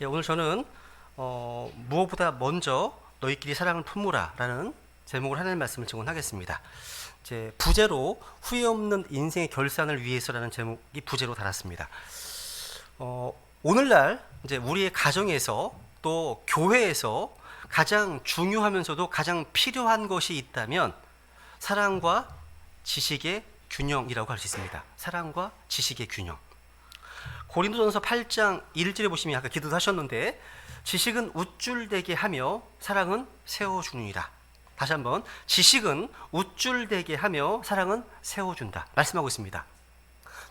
예, 오늘 저는 무엇보다 먼저 너희끼리 사랑을 품으라 라는 제목으로 하나님의 말씀을 증언하겠습니다. 제 부제로 후회 없는 인생의 결산을 위해서라는 제목이 부제로 달았습니다. 오늘날 이제 우리의 가정에서 또 교회에서 가장 중요하면서도 가장 필요한 것이 있다면 사랑과 지식의 균형이라고 할 수 있습니다. 사랑과 지식의 균형. 고린도전서 8장 1절에 보시면 아까 기도도 하셨는데 지식은 우쭐대게 하며 사랑은 세워주느니라. 다시 한번 지식은 우쭐대게 하며 사랑은 세워준다 말씀하고 있습니다.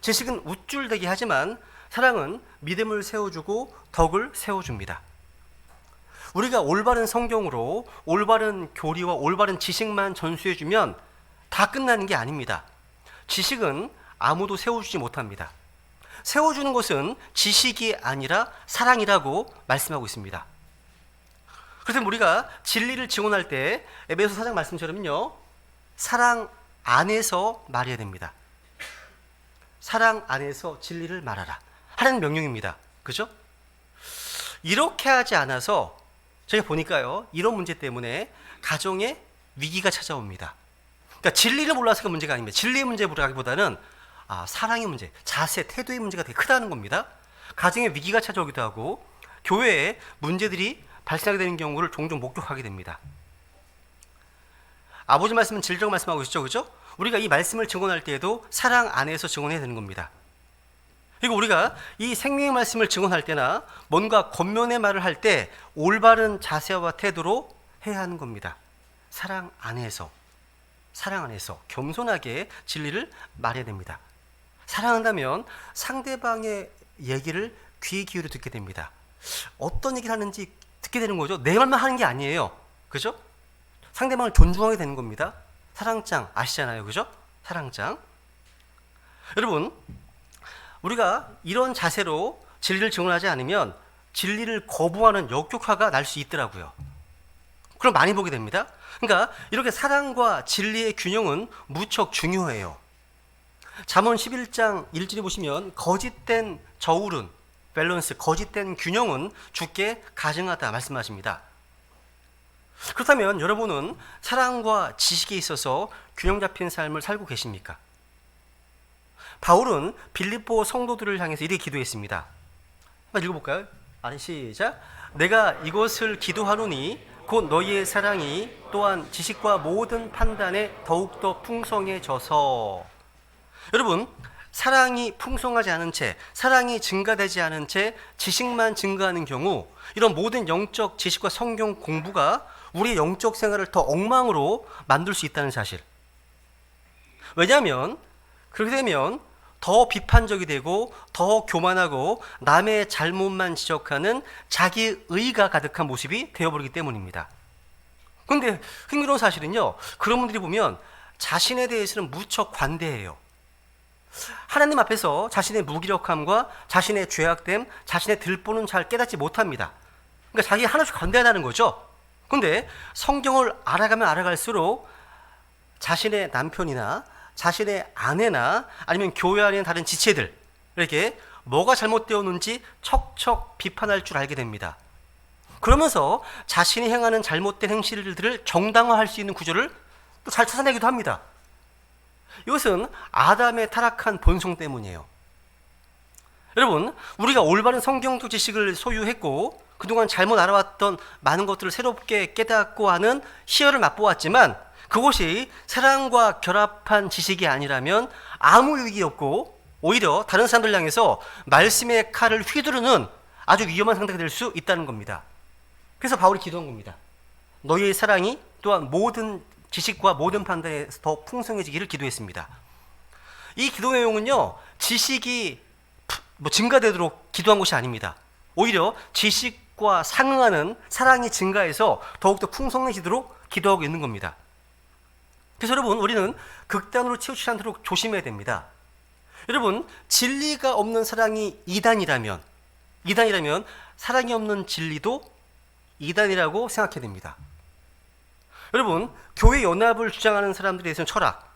지식은 우쭐대게 하지만 사랑은 믿음을 세워주고 덕을 세워줍니다. 우리가 올바른 성경으로 올바른 교리와 올바른 지식만 전수해주면 다 끝나는 게 아닙니다. 지식은 아무도 세워주지 못합니다. 세워주는 것은 지식이 아니라 사랑이라고 말씀하고 있습니다. 그래서 우리가 진리를 증언할 때 에베소 4장 말씀처럼요, 사랑 안에서 말해야 됩니다. 사랑 안에서 진리를 말하라 하는 명령입니다. 그죠? 이렇게 하지 않아서 제가 보니까요, 이런 문제 때문에 가정에 위기가 찾아옵니다. 그러니까 진리를 몰라서가 문제가 아닙니다. 진리의 문제라기보다는 사랑의 문제, 자세, 태도의 문제가 되게 크다는 겁니다. 가정에 위기가 찾아오기도 하고 교회에 문제들이 발생하게 되는 경우를 종종 목격하게 됩니다. 아버지 말씀은 진리라고 말씀하고 있죠, 그죠? 우리가 이 말씀을 증언할 때에도 사랑 안에서 증언해야 되는 겁니다. 그리고 우리가 이 생명의 말씀을 증언할 때나 뭔가 겉면의 말을 할 때 올바른 자세와 태도로 해야 하는 겁니다. 사랑 안에서 겸손하게 진리를 말해야 됩니다. 사랑한다면 상대방의 얘기를 귀 기울여 듣게 됩니다. 어떤 얘기를 하는지 듣게 되는 거죠. 내 말만 하는 게 아니에요. 그죠? 상대방을 존중하게 되는 겁니다. 사랑장 아시잖아요. 그죠? 사랑장. 여러분, 우리가 이런 자세로 진리를 증언하지 않으면 진리를 거부하는 역효과가 날 수 있더라고요. 그럼 많이 보게 됩니다. 그러니까 이렇게 사랑과 진리의 균형은 무척 중요해요. 잠언 11장 1절에 보시면 거짓된 저울은 밸런스, 거짓된 균형은 주께 가증하다 말씀하십니다. 그렇다면 여러분은 사랑과 지식에 있어서 균형 잡힌 삶을 살고 계십니까? 바울은 빌립보 성도들을 향해서 이렇게 기도했습니다. 한번 읽어볼까요? 시작. 내가 이것을 기도하노니 곧 너희의 사랑이 또한 지식과 모든 판단에 더욱더 풍성해져서. 여러분, 사랑이 풍성하지 않은 채, 사랑이 증가되지 않은 채 지식만 증가하는 경우 이런 모든 영적 지식과 성경 공부가 우리의 영적 생활을 더 엉망으로 만들 수 있다는 사실. 왜냐하면 그렇게 되면 더 비판적이 되고 더 교만하고 남의 잘못만 지적하는 자기의가 가득한 모습이 되어버리기 때문입니다. 그런데 흥미로운 사실은요, 그런 분들이 보면 자신에 대해서는 무척 관대해요. 하나님 앞에서 자신의 무기력함과 자신의 죄악됨, 자신의 들보는 잘 깨닫지 못합니다. 그러니까 자기가 하나씩 관대하다는 거죠. 그런데 성경을 알아가면 알아갈수록 자신의 남편이나 자신의 아내나 아니면 교회 안에 다른 지체들, 이렇게 뭐가 잘못되었는지 척척 비판할 줄 알게 됩니다. 그러면서 자신이 행하는 잘못된 행실들을 정당화할 수 있는 구조를 또 잘 찾아내기도 합니다. 이것은 아담의 타락한 본성 때문이에요. 여러분, 우리가 올바른 성경적 지식을 소유했고 그동안 잘못 알아왔던 많은 것들을 새롭게 깨닫고 하는 희열을 맛보았지만 그것이 사랑과 결합한 지식이 아니라면 아무 유익이 없고 오히려 다른 사람들 향해서 말씀의 칼을 휘두르는 아주 위험한 상태가 될 수 있다는 겁니다. 그래서 바울이 기도한 겁니다. 너희의 사랑이 또한 모든 지식과 모든 판단에서 더 풍성해지기를 기도했습니다. 이 기도 내용은요, 지식이 증가되도록 기도한 것이 아닙니다. 오히려 지식과 상응하는 사랑이 증가해서 더욱더 풍성해지도록 기도하고 있는 겁니다. 그래서 여러분, 우리는 극단으로 치우치지 않도록 조심해야 됩니다. 여러분, 진리가 없는 사랑이 이단이라면 사랑이 없는 진리도 이단이라고 생각해야 됩니다. 여러분, 교회 연합을 주장하는 사람들에 대해서는 철학,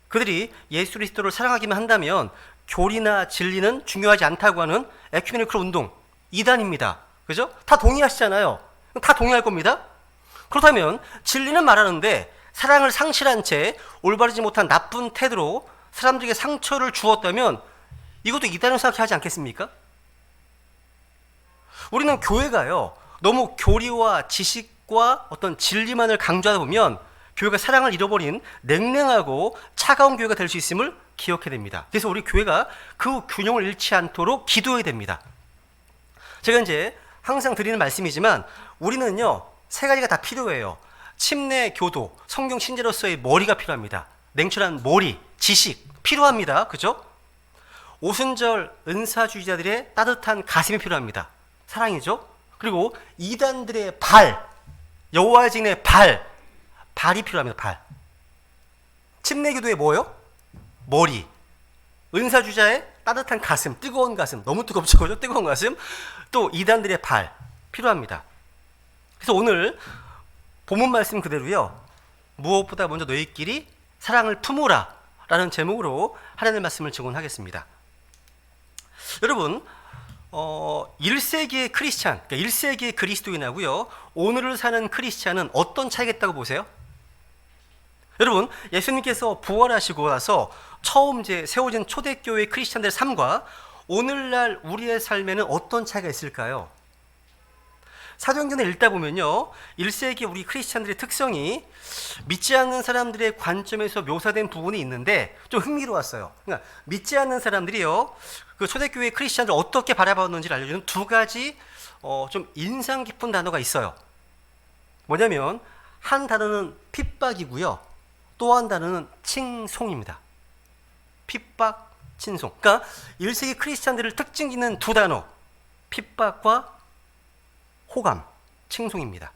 그들이 예수 그리스도를 사랑하기만 한다면 교리나 진리는 중요하지 않다고 하는 에큐메니컬 운동, 이단입니다. 그죠? 다 동의하시잖아요. 다 동의할 겁니다. 그렇다면 진리는 말하는데 사랑을 상실한 채 올바르지 못한 나쁜 태도로 사람들에게 상처를 주었다면 이것도 이단을 생각하지 않겠습니까? 우리는 교회가요, 너무 교리와 지식과 어떤 진리만을 강조하다 보면 교회가 사랑을 잃어버린 냉랭하고 차가운 교회가 될 수 있음을 기억해야 됩니다. 그래서 우리 교회가 그 균형을 잃지 않도록 기도해야 됩니다. 제가 이제 항상 드리는 말씀이지만 우리는요, 세 가지가 다 필요해요. 침례, 교도, 성경 신자로서의 머리가 필요합니다. 냉철한 머리, 지식 필요합니다. 그죠? 오순절 은사주의자들의 따뜻한 가슴이 필요합니다. 사랑이죠. 그리고 이단들의 발, 여호와의 증인의 발이 필요합니다. 발. 침례교도의 뭐요? 머리. 은사주의자의 따뜻한 가슴, 뜨거운 가슴, 너무 뜨겁죠, 그죠? 뜨거운 가슴. 또 이단들의 발 필요합니다. 그래서 오늘 본문 말씀 그대로요, 무엇보다 먼저 너희끼리 사랑을 품으라 라는 제목으로 하나님의 말씀을 증언하겠습니다. 여러분, 1세기의 크리스찬, 그러니까 1세기의 그리스도인하고요, 오늘을 사는 크리스찬은 어떤 차이가 있다고 보세요? 여러분, 예수님께서 부활하시고 나서 처음 세워진 초대교회 크리스찬들의 삶과 오늘날 우리의 삶에는 어떤 차이가 있을까요? 사도행전을 읽다 보면요, 1세기 우리 크리스찬들의 특성이 믿지 않는 사람들의 관점에서 묘사된 부분이 있는데 좀 흥미로웠어요. 그러니까 믿지 않는 사람들이요, 그 초대교회 크리스찬들 어떻게 바라봤는지를 알려주는 두 가지 좀 인상 깊은 단어가 있어요. 뭐냐면 한 단어는 핍박이고요, 또 한 단어는 칭송입니다. 핍박, 칭송. 그러니까 1세기 크리스찬들을 특징 있는 두 단어, 핍박과 호감, 칭송입니다.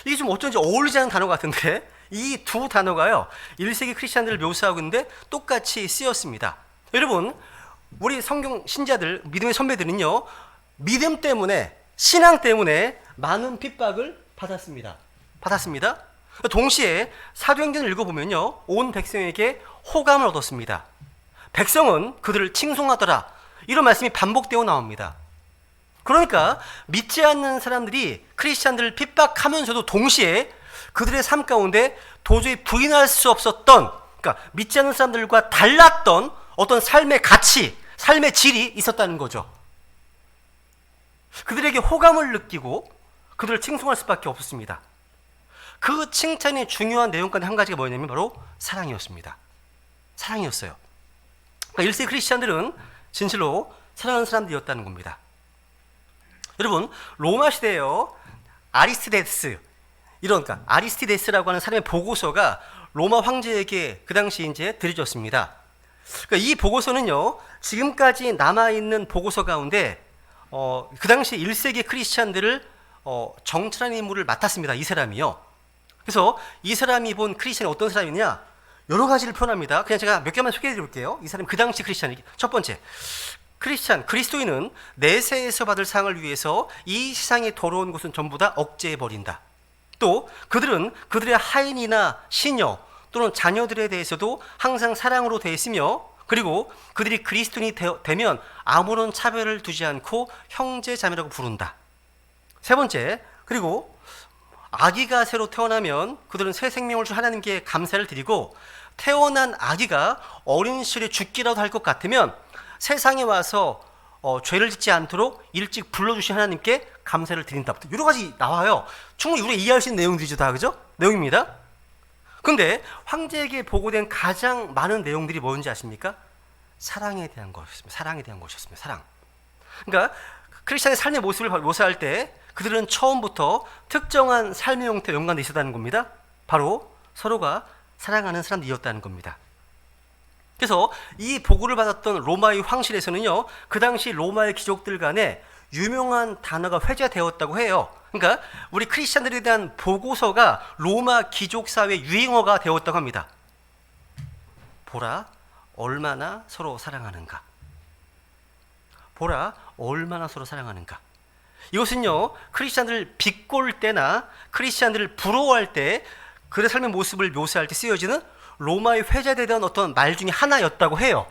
이게 좀 어쩐지 어울리지 않은 단어 같은데 이 두 단어가요, 1세기 크리스찬들을 묘사하고 있는데 똑같이 쓰였습니다. 여러분, 우리 성경 신자들, 믿음의 선배들은요, 믿음 때문에, 신앙 때문에 많은 핍박을 받았습니다. 동시에 사도행전을 읽어보면요, 온 백성에게 호감을 얻었습니다. 백성은 그들을 칭송하더라, 이런 말씀이 반복되어 나옵니다. 그러니까 믿지 않는 사람들이 크리스찬들을 핍박하면서도 동시에 그들의 삶 가운데 도저히 부인할 수 없었던, 그러니까 믿지 않는 사람들과 달랐던 어떤 삶의 가치, 삶의 질이 있었다는 거죠. 그들에게 호감을 느끼고 그들을 칭송할 수밖에 없었습니다. 그 칭찬의 중요한 내용 가운데 한 가지가 뭐냐면 바로 사랑이었습니다. 사랑이었어요. 그러니까 1세기 크리스찬들은 진실로 사랑하는 사람들이었다는 겁니다. 여러분, 로마 시대에요, 아리스티데스라고 하는 사람의 보고서가 로마 황제에게 그 당시 이제 들려졌습니다. 그러니까 이 보고서는요, 지금까지 남아있는 보고서 가운데 그 당시 1세기 크리스찬들을 정찰하는 임무를 맡았습니다. 이 사람이요. 그래서 이 사람이 본 크리스찬이 어떤 사람이냐, 여러 가지를 표현합니다. 그냥 제가 몇 개만 소개해 드릴게요. 이 사람 그 당시 크리스찬이. 첫 번째, 그리스도인은 내세에서 받을 상을 위해서 이 세상에 더러운 것은 전부 다 억제해 버린다. 또 그들은 그들의 하인이나 시녀 또는 자녀들에 대해서도 항상 사랑으로 대했으며, 그리고 그들이 그리스도인이 되면 아무런 차별을 두지 않고 형제 자매라고 부른다. 세 번째, 그리고 아기가 새로 태어나면 그들은 새 생명을 준 하나님께 감사를 드리고, 태어난 아기가 어린 시절에 죽기라도 할 것 같으면 세상에 와서 죄를 짓지 않도록 일찍 불러주신 하나님께 감사를 드린다. 여러 가지 나와요. 충분히 우리가 이해할 수 있는 내용들이죠, 다. 그죠? 내용입니다. 근데 황제에게 보고된 가장 많은 내용들이 뭔지 아십니까? 사랑에 대한 것이었습니다. 사랑. 그러니까 크리스찬의 삶의 모습을 묘사할 때 그들은 처음부터 특정한 삶의 형태와 연관되어 있었다는 겁니다. 바로 서로가 사랑하는 사람들이었다는 겁니다. 그래서 이 보고를 받았던 로마의 황실에서는요, 그 당시 로마의 귀족들 간에 유명한 단어가 회자되었다고 해요. 그러니까 우리 크리스찬들에 대한 보고서가 로마 귀족 사회 유행어가 되었다고 합니다. 보라, 얼마나 서로 사랑하는가. 보라, 얼마나 서로 사랑하는가. 이것은요, 크리스찬들을 비꼴 때나 크리스찬들을 부러워할 때 그의 삶의 모습을 묘사할 때 쓰여지는 로마에 회자되던 어떤 말 중에 하나였다고 해요.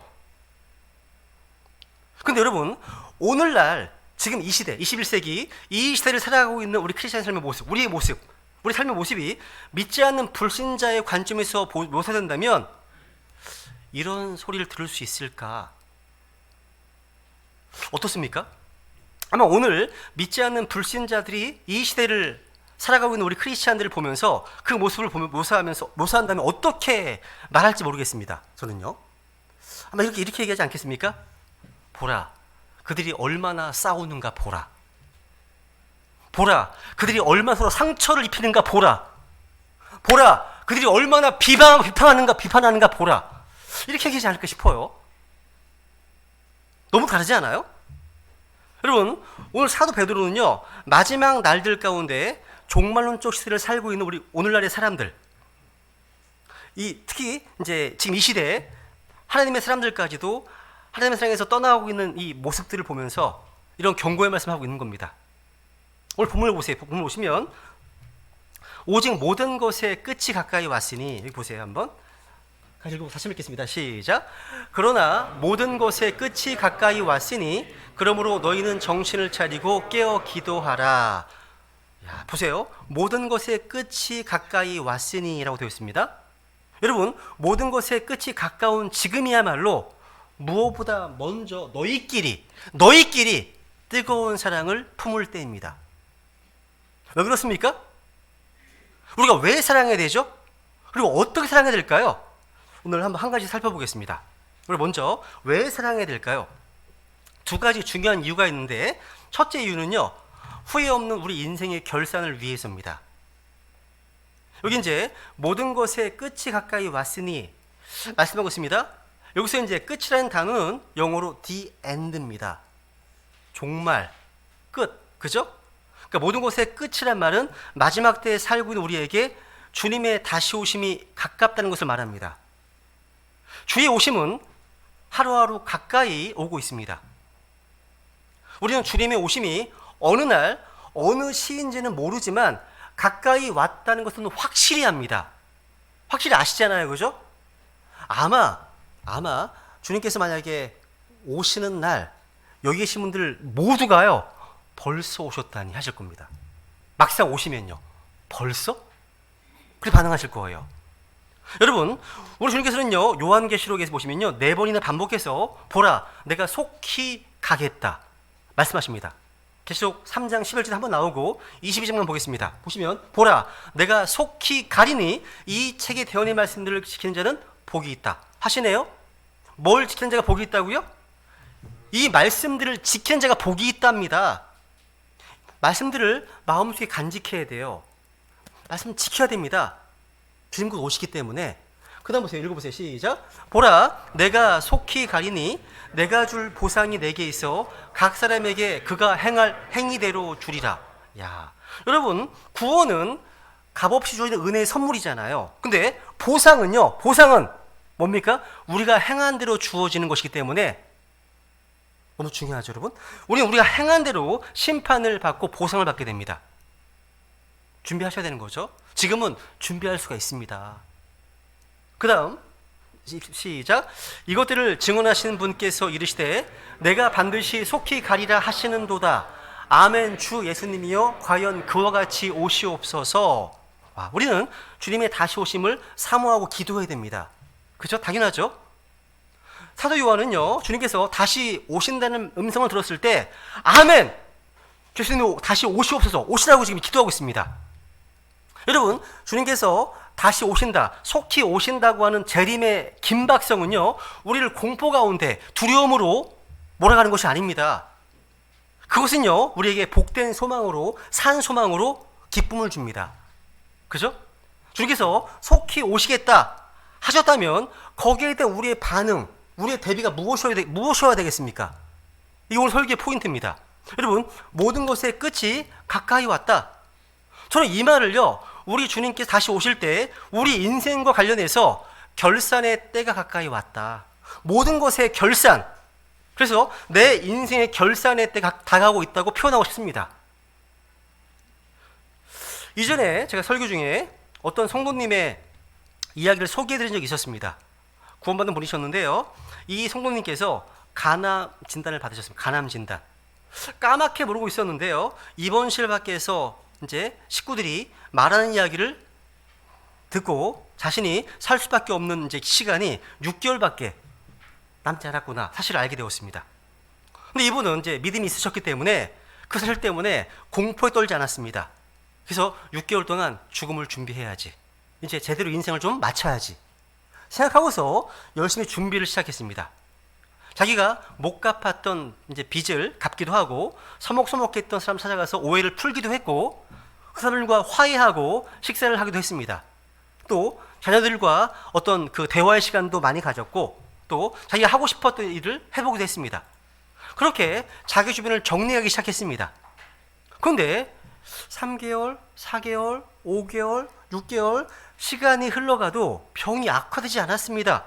근데 여러분, 오늘날 지금 이 시대, 21세기 이 시대를 살아가고 있는 우리 크리스찬 삶의 모습, 우리의 모습, 우리 삶의 모습이 믿지 않는 불신자의 관점에서 묘사된다면 이런 소리를 들을 수 있을까? 어떻습니까? 아마 오늘 믿지 않는 불신자들이 이 시대를 살아가고 있는 우리 크리스찬들을 보면서 그 모습을 묘사한다면 어떻게 말할지 모르겠습니다. 저는요. 아마 이렇게 얘기하지 않겠습니까? 보라, 그들이 얼마나 싸우는가 보라. 보라, 그들이 얼마나 서로 상처를 입히는가 보라. 보라, 그들이 얼마나 비판하는가 보라. 이렇게 얘기하지 않을까 싶어요. 너무 다르지 않아요? 여러분, 오늘 사도 베드로는요, 마지막 날들 가운데 종말론적 시대를 살고 있는 우리 오늘날의 사람들, 특히 이제 지금 이 시대에 하나님의 사람들까지도 하나님의 사랑에서 떠나가고 있는 이 모습들을 보면서 이런 경고의 말씀을 하고 있는 겁니다. 오늘 본문을 보세요. 본문을 보시면 오직 모든 것의 끝이 가까이 왔으니, 여기 보세요 한번. 다시 읽겠습니다. 시작. 그러나 모든 것의 끝이 가까이 왔으니 그러므로 너희는 정신을 차리고 깨어 기도하라. 야, 보세요. 모든 것의 끝이 가까이 왔으니 라고 되어 있습니다. 여러분, 모든 것의 끝이 가까운 지금이야말로 무엇보다 먼저 너희끼리 뜨거운 사랑을 품을 때입니다. 왜 그렇습니까? 우리가 왜 사랑해야 되죠? 그리고 어떻게 사랑해야 될까요? 오늘 한번 한 가지 살펴보겠습니다. 우리 먼저 왜 사랑해야 될까요? 두 가지 중요한 이유가 있는데, 첫째 이유는요, 후회 없는 우리 인생의 결산을 위해서입니다. 여기 이제 모든 것의 끝이 가까이 왔으니 말씀하고 있습니다. 여기서 이제 끝이라는 단어는 영어로 the end입니다. 종말, 끝, 그죠? 그러니까 모든 것의 끝이란 말은 마지막 때에 살고 있는 우리에게 주님의 다시 오심이 가깝다는 것을 말합니다. 주의 오심은 하루하루 가까이 오고 있습니다. 우리는 주님의 오심이 어느 날, 어느 시인지는 모르지만 가까이 왔다는 것은 확실히 합니다. 확실히 아시잖아요, 그죠? 아마 주님께서 만약에 오시는 날 여기 계신 분들 모두가요, 벌써 오셨다니 하실 겁니다. 막상 오시면요, 벌써? 그렇게 반응하실 거예요. 여러분, 우리 주님께서는요, 요한계시록에서 보시면요, 4번이나 반복해서 보라, 내가 속히 가겠다 말씀하십니다. 계시록 3장 11절 한번 나오고 22장만 보겠습니다. 보시면 보라, 내가 속히 가리니 이 책의 대언의 말씀들을 지키는 자는 복이 있다 하시네요. 뭘 지키는 자가 복이 있다고요? 이 말씀들을 지키는 자가 복이 있답니다. 말씀들을 마음속에 간직해야 돼요. 말씀 지켜야 됩니다. 주님 곧 오시기 때문에. 그 다음 보세요. 읽어보세요. 시작. 보라, 내가 속히 가리니 내가 줄 보상이 내게 있어 각 사람에게 그가 행할 행위대로 주리라. 야, 여러분, 구원은 값없이 주어지는 은혜의 선물이잖아요. 근데 보상은 뭡니까? 우리가 행한 대로 주어지는 것이기 때문에 너무 중요하죠, 여러분. 우리가 행한 대로 심판을 받고 보상을 받게 됩니다. 준비하셔야 되는 거죠. 지금은 준비할 수가 있습니다. 그 다음 시작. 이것들을 증언하시는 분께서 이르시되 내가 반드시 속히 가리라 하시는도다. 아멘. 주 예수님이여 과연 그와 같이 오시옵소서. 와, 우리는 주님의 다시 오심을 사모하고 기도해야 됩니다. 그죠? 당연하죠. 사도 요한은요, 주님께서 다시 오신다는 음성을 들었을 때 아멘, 주님 다시 오시옵소서, 오시라고 지금 기도하고 있습니다. 여러분, 주님께서 다시 오신다, 속히 오신다고 하는 재림의 긴박성은요, 우리를 공포 가운데 두려움으로 몰아가는 것이 아닙니다. 그것은요, 우리에게 복된 소망으로, 산 소망으로 기쁨을 줍니다. 그죠? 주님께서 속히 오시겠다 하셨다면 거기에 대한 우리의 반응, 우리의 대비가 무엇이어야 되겠습니까? 이게 오늘 설교의 포인트입니다. 여러분, 모든 것의 끝이 가까이 왔다. 저는 이 말을요, 우리 주님께서 다시 오실 때 우리 인생과 관련해서 결산의 때가 가까이 왔다. 모든 것의 결산. 그래서 내 인생의 결산의 때가 다가오고 있다고 표현하고 싶습니다. 이전에 제가 설교 중에 어떤 성도님의 이야기를 소개해드린 적이 있었습니다. 구원받은 분이셨는데요, 이 성도님께서 간암 진단을 받으셨습니다. 간암 진단. 까맣게 모르고 있었는데요. 입원실 밖에서 이제 식구들이 말하는 이야기를 듣고 자신이 살 수밖에 없는 이제 시간이 6개월밖에 남지 않았구나 사실을 알게 되었습니다. 근데 이분은 이제 믿음이 있으셨기 때문에 그 사실 때문에 공포에 떨지 않았습니다. 그래서 6개월 동안 죽음을 준비해야지, 이제 제대로 인생을 좀 마쳐야지 생각하고서 열심히 준비를 시작했습니다. 자기가 못 갚았던 이제 빚을 갚기도 하고 서먹서먹했던 사람 찾아가서 오해를 풀기도 했고 그 사람들과 화해하고 식사를 하기도 했습니다. 또 자녀들과 어떤 그 대화의 시간도 많이 가졌고 또 자기가 하고 싶었던 일을 해보기도 했습니다. 그렇게 자기 주변을 정리하기 시작했습니다. 그런데 3개월, 4개월, 5개월, 6개월 시간이 흘러가도 병이 악화되지 않았습니다.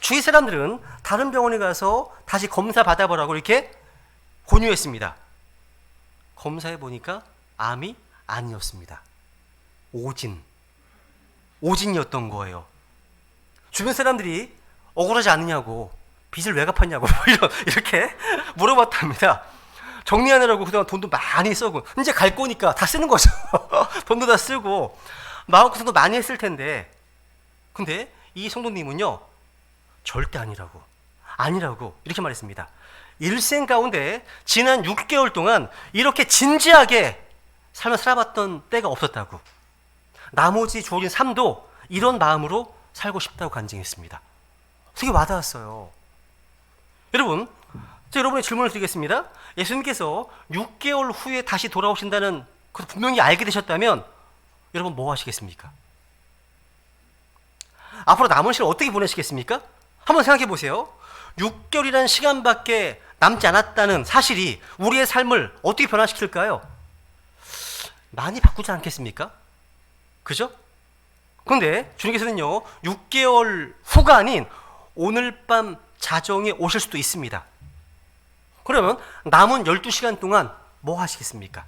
주위 사람들은 다른 병원에 가서 다시 검사 받아보라고 이렇게 권유했습니다. 검사해 보니까 암이 아니었습니다. 오진이었던 거예요. 주변 사람들이 억울하지 않느냐고, 빚을 왜 갚았냐고 이렇게 물어봤답니다. 정리하느라고 그동안 돈도 많이 쓰고 이제 갈 거니까 다 쓰는 거죠. 돈도 다 쓰고 마음고생도 많이 했을 텐데, 근데 이 성도님은요 절대 아니라고 이렇게 말했습니다. 일생 가운데 지난 6개월 동안 이렇게 진지하게 삶을 살아봤던 때가 없었다고, 나머지 주어진 삶도 이런 마음으로 살고 싶다고 간증했습니다. 되게 와닿았어요. 여러분, 여러분의 질문을 드리겠습니다. 예수님께서 6개월 후에 다시 돌아오신다는 것을 분명히 알게 되셨다면 여러분 뭐 하시겠습니까? 앞으로 남은 시간을 어떻게 보내시겠습니까? 한번 생각해 보세요. 6개월이라는 시간밖에 남지 않았다는 사실이 우리의 삶을 어떻게 변화시킬까요? 많이 바꾸지 않겠습니까? 그죠? 그런데 주님께서는요 6개월 후가 아닌 오늘 밤 자정에 오실 수도 있습니다. 그러면 남은 12시간 동안 뭐 하시겠습니까?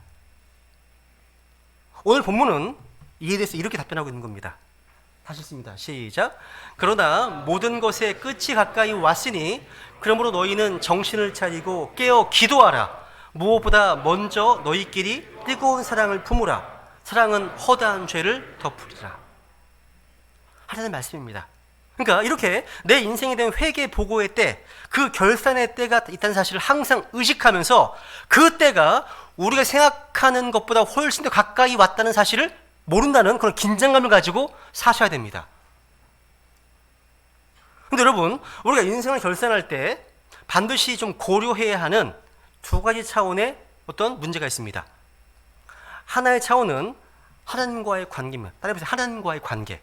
오늘 본문은 이에 대해서 이렇게 답변하고 있는 겁니다. 다시 읽습니다. 시작. 그러나 모든 것의 끝이 가까이 왔으니 그러므로 너희는 정신을 차리고 깨어 기도하라. 무엇보다 먼저 너희끼리 뜨거운 사랑을 품으라. 사랑은 허다한 죄를 덮으리라. 하나님의 말씀입니다. 그러니까 이렇게 내 인생에 대한 회개 보고의 때, 그 결산의 때가 있다는 사실을 항상 의식하면서 그 때가 우리가 생각하는 것보다 훨씬 더 가까이 왔다는 사실을 모른다는 그런 긴장감을 가지고 사셔야 됩니다. 근데 여러분, 우리가 인생을 결산할 때 반드시 좀 고려해야 하는 두 가지 차원의 어떤 문제가 있습니다. 하나의 차원은 하나님과의 관계입니다. 따라해보세요. 하나님과의 관계.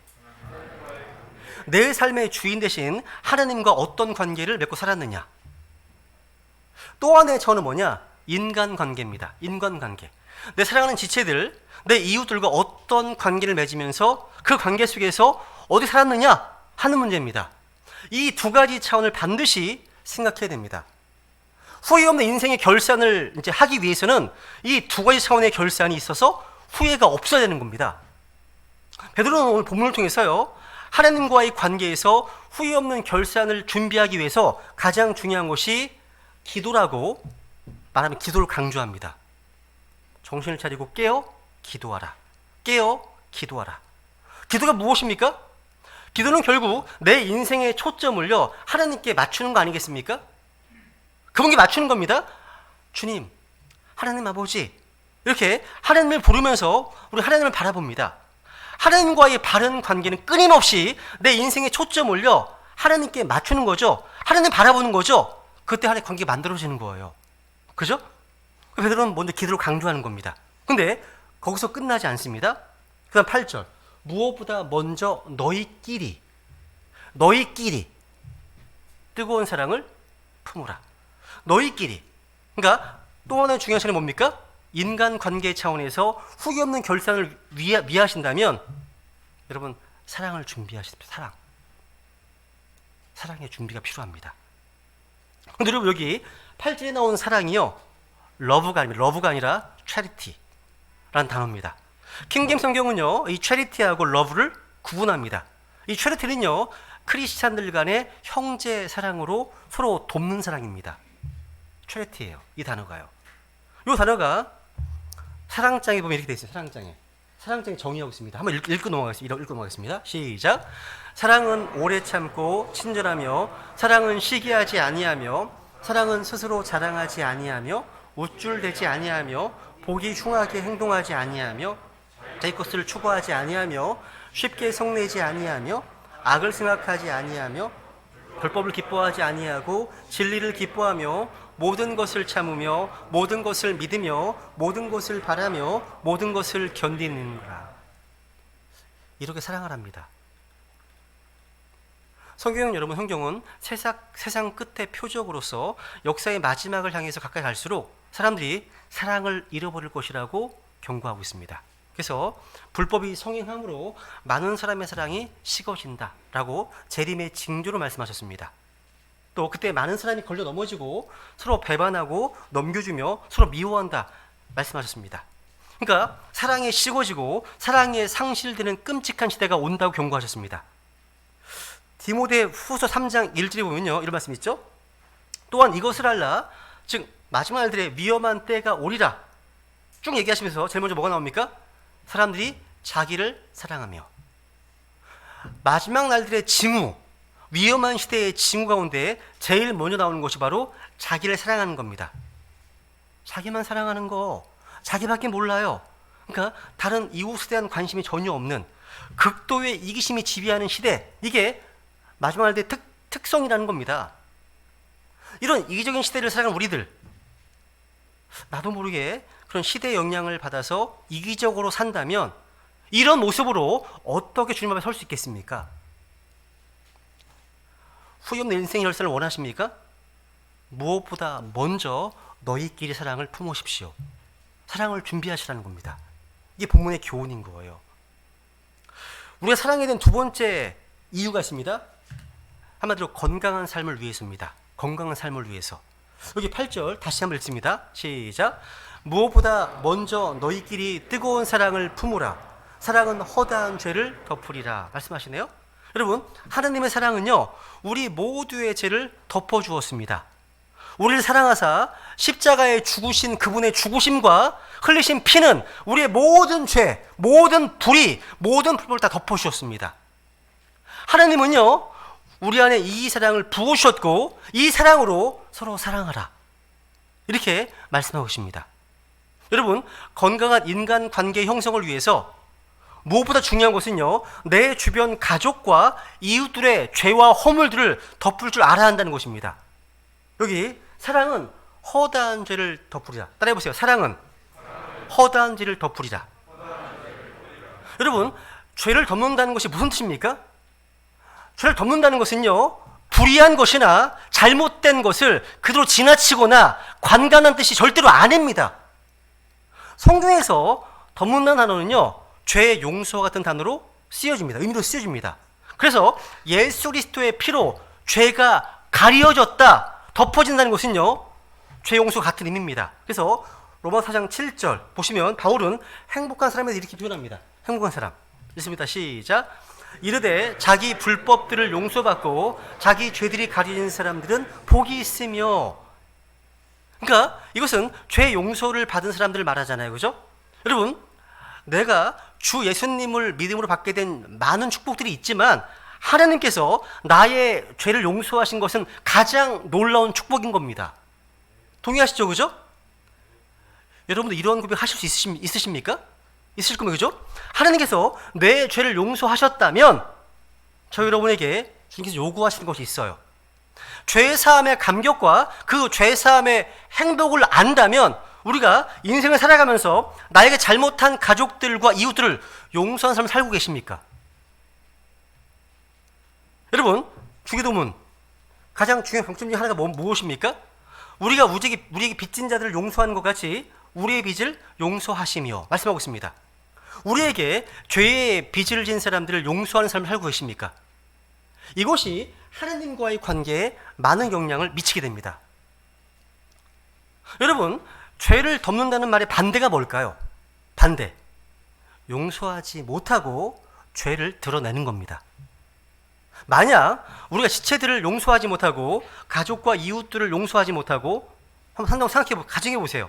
내 삶의 주인 대신 하나님과 어떤 관계를 맺고 살았느냐. 또 하나의 차원은 뭐냐? 인간관계입니다. 인간관계. 내 사랑하는 지체들, 내 이웃들과 어떤 관계를 맺으면서 그 관계 속에서 어디 살았느냐 하는 문제입니다. 이 두 가지 차원을 반드시 생각해야 됩니다. 후회 없는 인생의 결산을 이제 하기 위해서는 이 두 가지 차원의 결산이 있어서 후회가 없어야 되는 겁니다. 베드로는 오늘 본문을 통해서요, 하나님과의 관계에서 후회 없는 결산을 준비하기 위해서 가장 중요한 것이 기도라고 말하면 기도를 강조합니다. 정신을 차리고 깨어 기도하라. 깨어 기도하라. 기도가 무엇입니까? 기도는 결국 내 인생의 초점을요 하나님께 맞추는 거 아니겠습니까? 그분께 맞추는 겁니다. 주님, 하나님 아버지, 이렇게 하나님을 부르면서 우리 하나님을 바라봅니다. 하나님과의 바른 관계는 끊임없이 내 인생의 초점을요 하나님께 맞추는 거죠. 하나님 바라보는 거죠. 그때 하나님의 관계가 만들어지는 거예요. 그죠? 베드로는 먼저 기도를 강조하는 겁니다. 근데 거기서 끝나지 않습니다. 그 다음 8절. 무엇보다 먼저 너희끼리 뜨거운 사랑을 품으라. 너희끼리. 그러니까 또 하나의 중요한 차원이 뭡니까? 인간관계 차원에서 후회 없는 결산을 위하신다면 여러분 사랑을 준비하십시오. 사랑의 준비가 필요합니다. 근데 여러분 여기 8절에 나온 사랑이요 러브가 아니라 charity라는 단어입니다. 킹제임 성경은요 이 charity하고 love를 구분합니다. 이 charity는요 크리스찬들 간의 형제 사랑으로 서로 돕는 사랑입니다. charity예요, 이 단어가요. 이 단어가 사랑장에 보면 이렇게 돼 있어요. 사랑장에 정의하고 있습니다. 한번 읽고 넘어가겠습니다. 시작. 사랑은 오래 참고 친절하며, 사랑은 시기하지 아니하며, 사랑은 스스로 자랑하지 아니하며, 우쭐대지 아니하며, 보기 흉하게 행동하지 아니하며, 자기 것을 추구하지 아니하며, 쉽게 성내지 아니하며, 악을 생각하지 아니하며, 불법을 기뻐하지 아니하고 진리를 기뻐하며, 모든 것을 참으며, 모든 것을 믿으며, 모든 것을 바라며, 모든 것을 견디는구나. 이렇게 사랑을 합니다. 성경은 세상 끝의 표적으로서 역사의 마지막을 향해서 가까이 갈수록 사람들이 사랑을 잃어버릴 것이라고 경고하고 있습니다. 그래서 불법이 성행함으로 많은 사람의 사랑이 식어진다라고 재림의 징조로 말씀하셨습니다. 또 그때 많은 사람이 걸려 넘어지고 서로 배반하고 넘겨주며 서로 미워한다 말씀하셨습니다. 그러니까 사랑이 식어지고 사랑이 상실되는 끔찍한 시대가 온다고 경고하셨습니다. 디모데 후서 3장 1절에 보면요, 이런 말씀이 있죠. 또한 이것을 알라, 즉 마지막 날들의 위험한 때가 오리라. 쭉 얘기하시면서 제일 먼저 뭐가 나옵니까? 사람들이 자기를 사랑하며. 마지막 날들의 징후, 위험한 시대의 징후 가운데 제일 먼저 나오는 것이 바로 자기를 사랑하는 겁니다. 자기만 사랑하는 거, 자기밖에 몰라요. 그러니까 다른 이웃에 대한 관심이 전혀 없는 극도의 이기심이 지배하는 시대, 이게 마지막 날의 특성이라는 겁니다. 이런 이기적인 시대를 살아가는 우리들, 나도 모르게 그런 시대의 영향을 받아서 이기적으로 산다면 이런 모습으로 어떻게 주님 앞에 설 수 있겠습니까? 후회 없는 인생의 열쇠를 원하십니까? 무엇보다 먼저 너희끼리 사랑을 품으십시오. 사랑을 준비하시라는 겁니다. 이게 본문의 교훈인 거예요. 우리가 사랑에 대한 두 번째 이유가 있습니다. 한마디로 건강한 삶을 위해서입니다. 건강한 삶을 위해서. 여기 8절 다시 한번 읽습니다. 시작. 무엇보다 먼저 너희끼리 뜨거운 사랑을 품으라. 사랑은 허다한 죄를 덮으리라. 말씀하시네요. 여러분, 하나님의 사랑은요, 우리 모두의 죄를 덮어주었습니다. 우리를 사랑하사 십자가에 죽으신 그분의 죽으심과 흘리신 피는 우리의 모든 죄, 모든 불의, 모든 불법을 다 덮어주셨습니다. 하나님은요, 우리 안에 이 사랑을 부으셨고 이 사랑으로 서로 사랑하라, 이렇게 말씀하고 계십니다. 여러분, 건강한 인간관계 형성을 위해서 무엇보다 중요한 것은요, 내 주변 가족과 이웃들의 죄와 허물들을 덮을 줄 알아야 한다는 것입니다. 여기 사랑은 허다한 죄를 덮으리라. 따라해보세요. 사랑은 허다한 죄를 덮으리라. 여러분, 죄를 덮는다는 것이 무슨 뜻입니까? 죄를 덮는다는 것은요, 불의한 것이나 잘못된 것을 그대로 지나치거나 관간한 뜻이 절대로 아닙니다. 성경에서 덮는다는 단어는요, 죄의 용서와 같은 단어로 쓰여집니다. 의미로 쓰여집니다. 그래서 예수 그리스도의 피로 죄가 가려졌다, 덮어진다는 것은요, 죄 용서와 같은 의미입니다. 그래서 로마서 4장 7절 보시면 바울은 행복한 사람에 이렇게 표현합니다. 행복한 사람. 읽습니다. 시작. 이르되 자기 불법들을 용서받고 자기 죄들이 가려진 사람들은 복이 있으며. 그러니까 이것은 죄 용서를 받은 사람들을 말하잖아요. 그죠? 여러분, 내가 주 예수님을 믿음으로 받게 된 많은 축복들이 있지만 하나님께서 나의 죄를 용서하신 것은 가장 놀라운 축복인 겁니다. 동의하시죠? 그죠? 여러분도 이런 고백 하실 수 있으십니까? 있으실 겁니다. 그죠? 하나님께서 내 죄를 용서하셨다면 저 여러분에게 주님께서 요구하시는 것이 있어요. 죄사함의 감격과 그 죄사함의 행복을 안다면 우리가 인생을 살아가면서 나에게 잘못한 가족들과 이웃들을 용서하는 삶을 살고 계십니까? 여러분, 주기도문 가장 중요한 방점 중 하나가 무엇입니까? 우리가 우리에게 빚진 자들을 용서하는 것 같이 우리의 빚을 용서하시며 말씀하고 있습니다. 우리에게 죄의 빚을 진 사람들을 용서하는 삶을 살고 계십니까? 이것이 하나님과의 관계에 많은 영향을 미치게 됩니다. 여러분, 죄를 덮는다는 말의 반대가 뭘까요? 반대. 용서하지 못하고 죄를 드러내는 겁니다. 만약 우리가 지체들을 용서하지 못하고 가족과 이웃들을 용서하지 못하고 한번 생각해 가정해 보세요.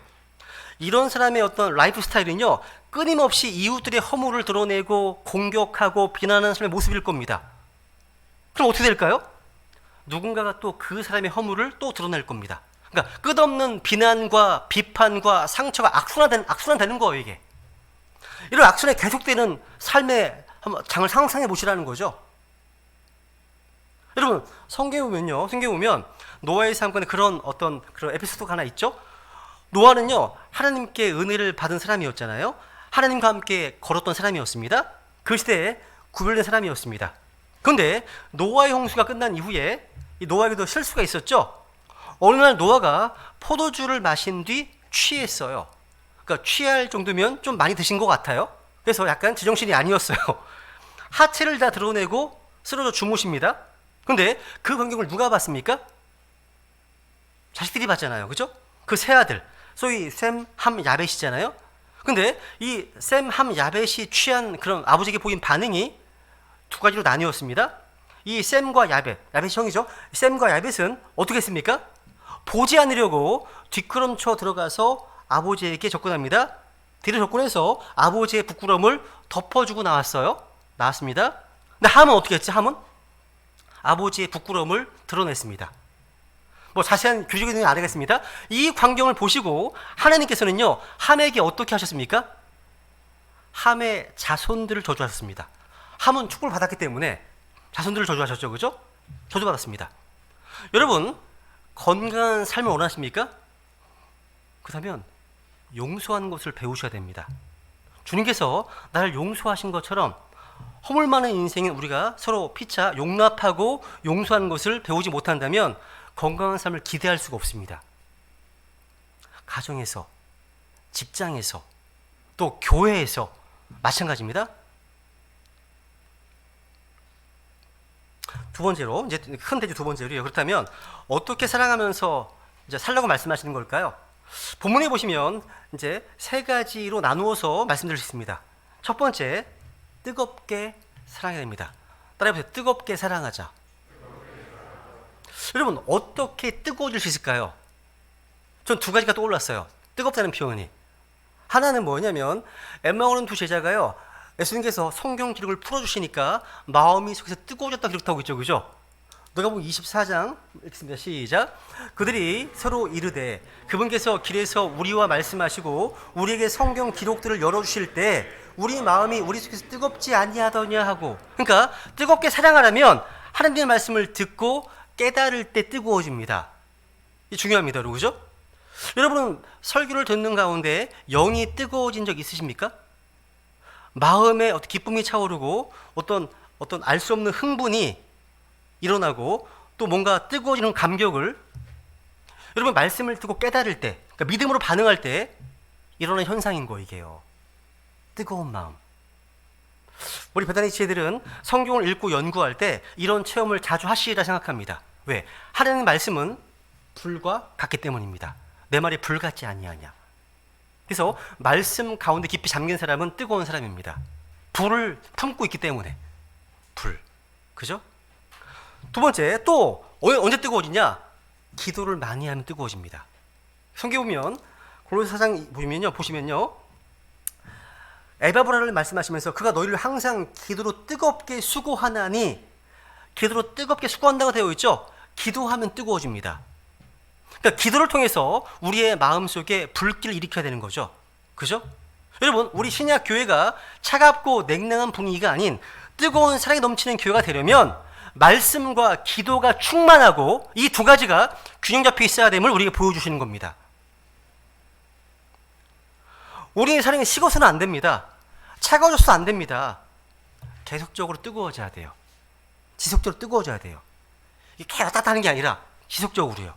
이런 사람의 어떤 라이프 스타일은요, 끊임없이 이웃들의 허물을 드러내고 공격하고 비난하는 사람의 모습일 겁니다. 그럼 어떻게 될까요? 누군가가 또 그 사람의 허물을 또 드러낼 겁니다. 그러니까 끝없는 비난과 비판과 상처가 악순환되는 거예요, 이게. 이런 악순환이 계속되는 삶의 장을 상상해 보시라는 거죠. 여러분, 성경에 보면 노아의 삶과는 그런 에피소드가 하나 있죠. 노아는요, 하나님께 은혜를 받은 사람이었잖아요. 하나님과 함께 걸었던 사람이었습니다. 그 시대에 구별된 사람이었습니다. 그런데 노아의 홍수가 끝난 이후에 이 노아에게도 실수가 있었죠. 어느 날 노아가 포도주를 마신 뒤 취했어요. 그러니까 취할 정도면 좀 많이 드신 것 같아요. 그래서 약간 제정신이 아니었어요. 하체를 다 드러내고 쓰러져 주무십니다. 그런데 그 광경을 누가 봤습니까? 자식들이 봤잖아요. 그죠? 그 세 아들, 소위 셈, 함, 야벳이잖아요. 근데 이 셈, 함, 야벳이 취한 그런 아버지에게 보인 반응이 두 가지로 나뉘었습니다. 이 셈과 야벳, 야벳이 형이죠. 셈과 야벳은 어떻게 했습니까? 보지 않으려고 뒷걸음쳐 들어가서 아버지에게 접근합니다. 뒤로 접근해서 아버지의 부끄러움을 덮어주고 나왔습니다. 근데 함은 어떻게 했지? 함은 아버지의 부끄러움을 드러냈습니다. 뭐 자세한 규칙은 안 하겠습니다. 이 광경을 보시고 하나님께서는요, 함에게 어떻게 하셨습니까? 함의 자손들을 저주하셨습니다. 함은 축복을 받았기 때문에 자손들을 저주하셨죠. 그죠? 저주받았습니다. 여러분, 건강한 삶을 원하십니까? 그렇다면 용서하는 것을 배우셔야 됩니다. 주님께서 나를 용서하신 것처럼 허물 많은 인생인 우리가 서로 피차 용납하고 용서하는 것을 배우지 못한다면 건강한 삶을 기대할 수가 없습니다. 가정에서, 직장에서, 또 교회에서 마찬가지입니다. 두 번째로, 이제 큰 대주 두 번째로요. 그렇다면 어떻게 사랑하면서 이제 살라고 말씀하시는 걸까요? 본문에 보시면 이제 세 가지로 나누어서 말씀드릴 수 있습니다. 첫 번째, 뜨겁게 사랑해야 됩니다. 따라해보세요. 뜨겁게 사랑하자. 여러분, 어떻게 뜨거워질 수 있을까요? 전 두 가지가 떠올랐어요. 뜨겁다는 표현이. 하나는 뭐냐면 엠마오는 두 제자가요, 예수님께서 성경 기록을 풀어주시니까 마음이 속에서 뜨거워졌다 기록하고 있죠. 그죠? 누가복음 24장 읽습니다. 시작. 그들이 서로 이르되 그분께서 길에서 우리와 말씀하시고 우리에게 성경 기록들을 열어주실 때 우리 마음이 우리 속에서 뜨겁지 아니하더냐 하고. 그러니까 뜨겁게 사랑하려면 하나님의 말씀을 듣고 깨달을 때 뜨거워집니다. 이 중요합니다. 여러분. 그죠? 여러분은 설교를 듣는 가운데 영이 뜨거워진 적 있으십니까? 마음에 어떤 기쁨이 차오르고 어떤 알 수 없는 흥분이 일어나고 또 뭔가 뜨거워지는 감격을, 여러분 말씀을 듣고 깨달을 때, 그러니까 믿음으로 반응할 때 일어나는 현상인 거 이게요. 뜨거운 마음. 우리 베다니 지체들은 성경을 읽고 연구할 때 이런 체험을 자주 하시리라 생각합니다. 왜? 하나님의 말씀은 불과 같기 때문입니다. 내 말이 불 같지 아니하냐. 그래서 말씀 가운데 깊이 잠긴 사람은 뜨거운 사람입니다. 불을 품고 있기 때문에. 불. 그죠? 두 번째, 또 언제 뜨거워지냐? 기도를 많이 하면 뜨거워집니다. 성경 보면 골로새 4장 보시면요. 에바브라를 말씀하시면서 그가 너희를 항상 기도로 뜨겁게 수고하나니, 기도로 뜨겁게 수고한다고 되어 있죠. 기도하면 뜨거워집니다. 그러니까 기도를 통해서 우리의 마음속에 불길을 일으켜야 되는 거죠. 그죠? 여러분, 우리 신약 교회가 차갑고 냉랭한 분위기가 아닌 뜨거운 사랑이 넘치는 교회가 되려면 말씀과 기도가 충만하고 이 두 가지가 균형 잡혀 있어야 됨을 우리에게 보여주시는 겁니다. 우리의 사랑이 식어서는 안 됩니다. 차가워져서 안 됩니다. 계속적으로 뜨거워져야 돼요. 지속적으로 뜨거워져야 돼요. 이게 계속 따뜻하는 게 아니라 지속적으로요.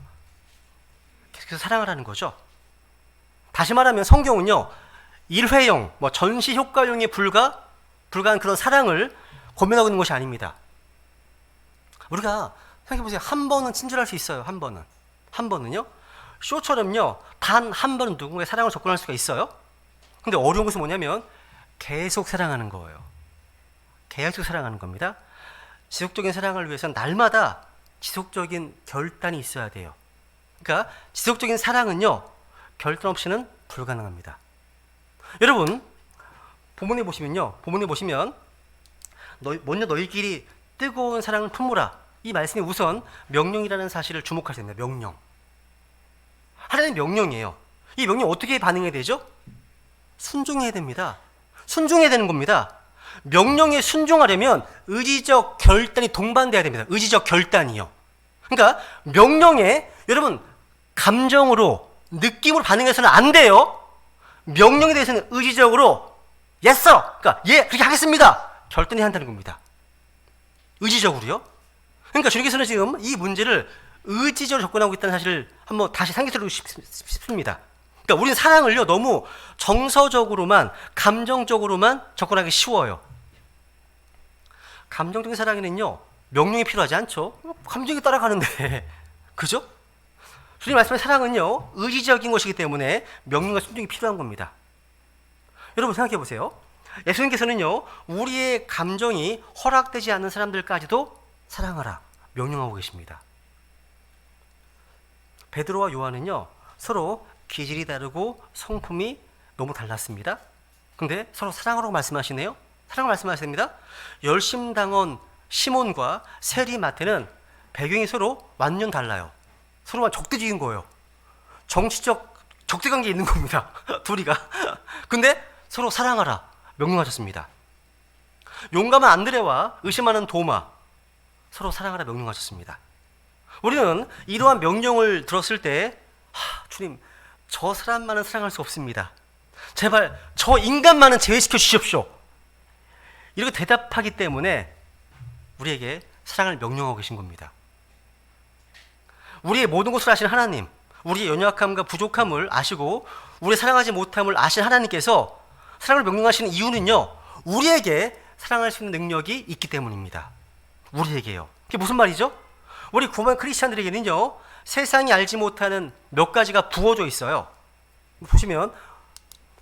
계속해서 사랑을 하는 거죠. 다시 말하면 성경은요, 일회용, 전시 효과용에 불과한 그런 사랑을 권면하고 있는 것이 아닙니다. 우리가 생각해보세요. 한 번은 친절할 수 있어요. 한 번은요. 쇼처럼요, 단 한 번은 누군가의 사랑을 접근할 수가 있어요. 근데 어려운 것은 뭐냐면 계속 사랑하는 거예요. 계속 사랑하는 겁니다. 지속적인 사랑을 위해서는 날마다 지속적인 결단이 있어야 돼요. 그러니까 지속적인 사랑은요, 결단 없이는 불가능합니다. 여러분, 본문에 보시면 먼저 너희끼리 뜨거운 사랑을 품으라. 이 말씀이 우선 명령이라는 사실을 주목하셔야 됩니다. 명령. 하나님의 명령이에요. 이 명령 어떻게 반응해야 되죠? 순종해야 됩니다. 순종해야 되는 겁니다. 명령에 순종하려면 의지적 결단이 동반돼야 됩니다. 의지적 결단이요. 그러니까 명령에 여러분 감정으로 느낌으로 반응해서는 안 돼요. 명령에 대해서는 의지적으로 yes, 그러니까 예, 그렇게 하겠습니다. 결단해야 한다는 겁니다. 의지적으로요. 그러니까 주님께서는 지금 이 문제를 의지적으로 접근하고 있다는 사실을 한번 다시 상기시키고 싶습니다. 그러니까 우리는 사랑을요 너무 정서적으로만 감정적으로만 접근하기 쉬워요. 감정적인 사랑에는요 명령이 필요하지 않죠. 감정이 따라가는데 그죠? 주님 말씀의 사랑은요 의지적인 것이기 때문에 명령과 순종이 필요한 겁니다. 여러분 생각해 보세요. 예수님께서는요 우리의 감정이 허락되지 않는 사람들까지도 사랑하라 명령하고 계십니다. 베드로와 요한은요 서로 기질이 다르고 성품이 너무 달랐습니다. 근데 서로 사랑하라고 말씀하시네요. 사랑을 말씀하십니다. 열심당원 시몬과 세리 마태는 배경이 서로 완전 달라요. 서로만 적대적인 거예요. 정치적 적대관계에 있는 겁니다. 둘이가. 근데 서로 사랑하라 명령하셨습니다. 용감한 안드레와 의심하는 도마 서로 사랑하라 명령하셨습니다. 우리는 이러한 명령을 들었을 때 주님 저 사람만은 사랑할 수 없습니다. 제발 저 인간만은 제외시켜 주십시오. 이렇게 대답하기 때문에 우리에게 사랑을 명령하고 계신 겁니다. 우리의 모든 것을 아시는 하나님, 우리의 연약함과 부족함을 아시고 우리의 사랑하지 못함을 아신 하나님께서 사랑을 명령하시는 이유는요 우리에게 사랑할 수 있는 능력이 있기 때문입니다. 우리에게요. 그게 무슨 말이죠? 우리 구원받은 크리스찬들에게는요 세상이 알지 못하는 몇 가지가 부어져 있어요. 보시면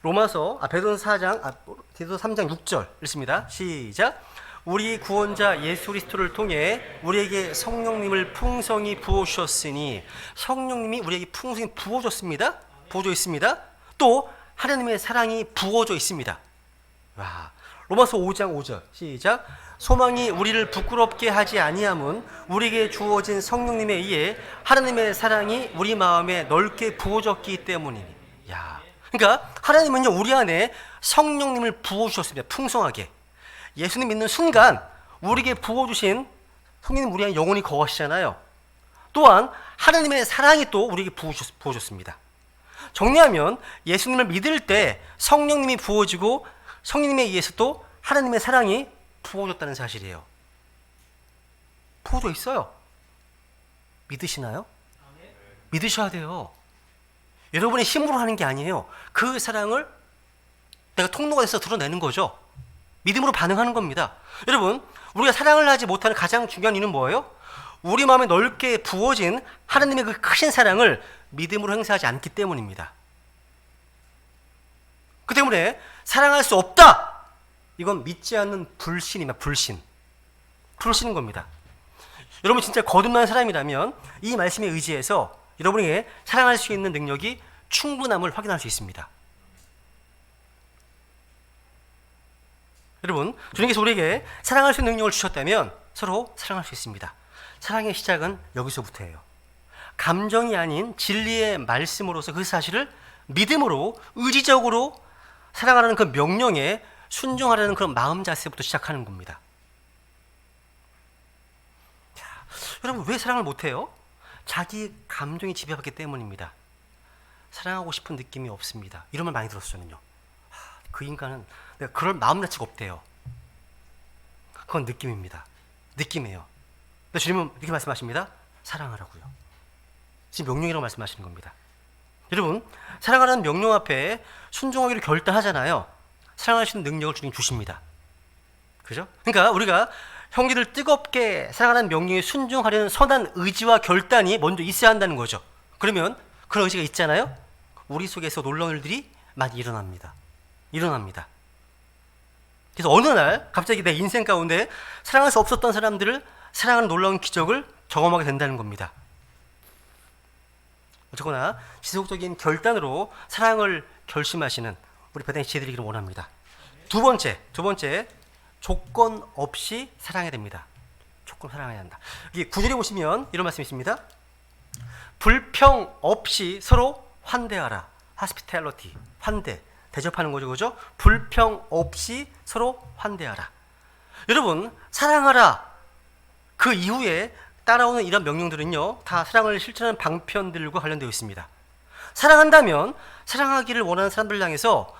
베드로서 3장 6절 읽습니다. 시작. 우리 구원자 예수 그리스도를 통해 우리에게 성령님을 풍성히 부어주셨으니 성령님이 우리에게 풍성히 부어줬습니다. 부어져 있습니다. 또 하나님의 사랑이 부어져 있습니다. 와, 로마서 5장 5절 시작. 소망이 우리를 부끄럽게 하지 아니함은 우리에게 주어진 성령님에 의해 하나님의 사랑이 우리 마음에 넓게 부어졌기 때문이니. 야, 그러니까 하나님은요 우리 안에 성령님을 부어주셨습니다. 풍성하게. 예수님 믿는 순간 우리에게 부어주신 성령님 우리 안에 영원히 거하시잖아요. 또한 하나님의 사랑이 또 우리에게 부어줬습니다. 정리하면 예수님을 믿을 때 성령님이 부어지고 성령님에 의해서 또 하나님의 사랑이 부어졌다는 사실이에요. 부어져 있어요. 믿으시나요? 믿으셔야 돼요. 여러분의 힘으로 하는 게 아니에요. 그 사랑을 내가 통로가 돼서 드러내는 거죠. 믿음으로 반응하는 겁니다. 여러분, 우리가 사랑을 하지 못하는 가장 중요한 이유는 뭐예요? 우리 마음에 넓게 부어진 하나님의 그 크신 사랑을 믿음으로 행사하지 않기 때문입니다. 그 때문에 사랑할 수 없다! 이건 믿지 않는 불신입니다. 불신인 겁니다. 여러분 진짜 거듭난 사람이라면 이 말씀에 의지해서 여러분에게 사랑할 수 있는 능력이 충분함을 확인할 수 있습니다. 여러분, 주님께서 우리에게 사랑할 수 있는 능력을 주셨다면 서로 사랑할 수 있습니다. 사랑의 시작은 여기서부터예요. 감정이 아닌 진리의 말씀으로서 그 사실을 믿음으로 의지적으로 사랑하라는 그 명령에 순종하려는 그런 마음 자세부터 시작하는 겁니다. 자, 여러분 왜 사랑을 못해요? 자기 감정이 지배받기 때문입니다. 사랑하고 싶은 느낌이 없습니다. 이런 말 많이 들었어요. 저는요. 그 인간은 내가 그럴 마음 자체가 없대요. 그건 느낌입니다. 느낌이에요. 근데 주님은 이렇게 말씀하십니다. 사랑하라고요. 지금 명령이라고 말씀하시는 겁니다. 여러분, 사랑하라는 명령 앞에 순종하기로 결단하잖아요. 사랑할 수 있는 능력을 주님 주십니다. 그죠? 그러니까 우리가 형제를 뜨겁게 사랑하는 명령에 순종하려는 선한 의지와 결단이 먼저 있어야 한다는 거죠. 그러면 그런 의지가 있잖아요. 우리 속에서 놀라운 일들이 많이 일어납니다. 그래서 어느 날 갑자기 내 인생 가운데 사랑할 수 없었던 사람들을 사랑하는 놀라운 기적을 경험하게 된다는 겁니다. 어쨌거나 지속적인 결단으로 사랑을 결심하시는 우리 배당이 되기를 원합니다. 두 번째, 조건 없이 사랑해야 됩니다. 조건 사랑해야 한다. 이게 9절에 보시면 이런 말씀이 있습니다. 불평 없이 서로 환대하라. hospitality, 환대, 대접하는 거죠, 그죠? 불평 없이 서로 환대하라. 여러분, 사랑하라. 그 이후에 따라오는 이런 명령들은요, 다 사랑을 실천하는 방편들과 관련되어 있습니다. 사랑한다면 사랑하기를 원하는 사람들 향해서